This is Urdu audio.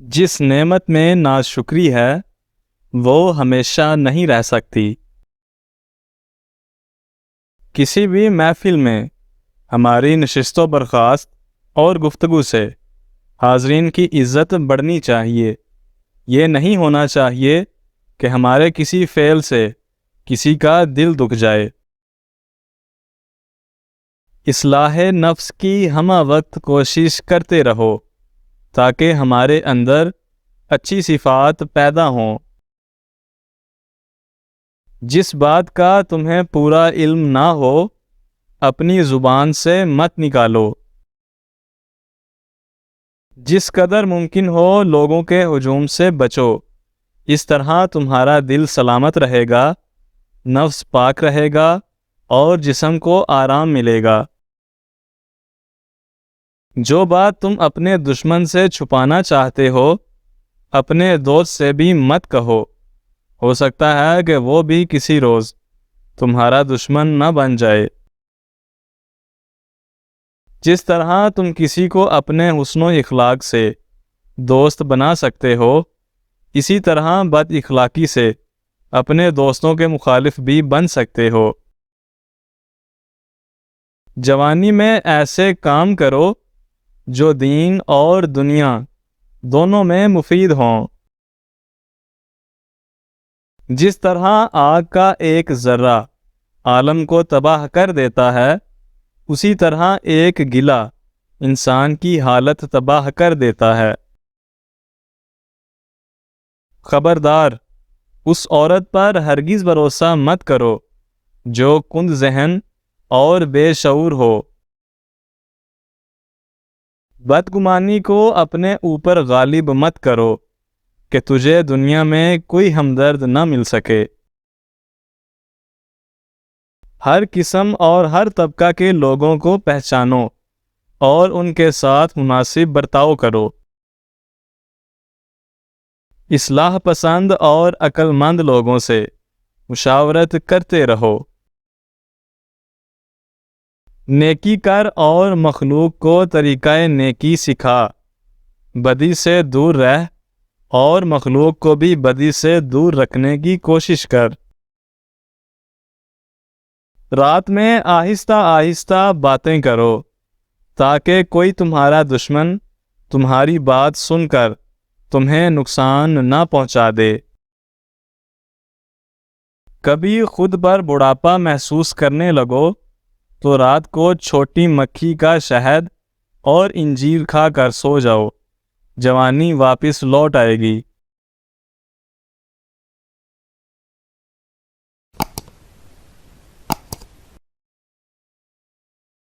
جس نعمت میں ناشکری ہے وہ ہمیشہ نہیں رہ سکتی۔ کسی بھی محفل میں ہماری نشست و برخاست اور گفتگو سے حاضرین کی عزت بڑھنی چاہیے۔ یہ نہیں ہونا چاہیے کہ ہمارے کسی فعل سے کسی کا دل دکھ جائے۔ اصلاح نفس کی ہمہ وقت کوشش کرتے رہو تاکہ ہمارے اندر اچھی صفات پیدا ہوں۔ جس بات کا تمہیں پورا علم نہ ہو اپنی زبان سے مت نکالو۔ جس قدر ممکن ہو لوگوں کے ہجوم سے بچو، اس طرح تمہارا دل سلامت رہے گا، نفس پاک رہے گا اور جسم کو آرام ملے گا۔ جو بات تم اپنے دشمن سے چھپانا چاہتے ہو اپنے دوست سے بھی مت کہو، ہو سکتا ہے کہ وہ بھی کسی روز تمہارا دشمن نہ بن جائے۔ جس طرح تم کسی کو اپنے حسن و اخلاق سے دوست بنا سکتے ہو، اسی طرح بد اخلاقی سے اپنے دوستوں کے مخالف بھی بن سکتے ہو۔ جوانی میں ایسے کام کرو جو دین اور دنیا دونوں میں مفید ہوں۔ جس طرح آگ کا ایک ذرہ عالم کو تباہ کر دیتا ہے، اسی طرح ایک گلہ انسان کی حالت تباہ کر دیتا ہے۔ خبردار، اس عورت پر ہرگز بھروسہ مت کرو جو کند ذہن اور بے شعور ہو۔ بدگمانی کو اپنے اوپر غالب مت کرو کہ تجھے دنیا میں کوئی ہمدرد نہ مل سکے۔ ہر قسم اور ہر طبقہ کے لوگوں کو پہچانو اور ان کے ساتھ مناسب برتاؤ کرو۔ اصلاح پسند اور عقل مند لوگوں سے مشاورت کرتے رہو۔ نیکی کر اور مخلوق کو طریقہ نیکی سکھا، بدی سے دور رہ اور مخلوق کو بھی بدی سے دور رکھنے کی کوشش کر۔ رات میں آہستہ آہستہ باتیں کرو تاکہ کوئی تمہارا دشمن تمہاری بات سن کر تمہیں نقصان نہ پہنچا دے۔ کبھی خود پر بڑھاپا محسوس کرنے لگو تو رات کو چھوٹی مکھی کا شہد اور انجیر کھا کر سو جاؤ، جوانی واپس لوٹ آئے گی۔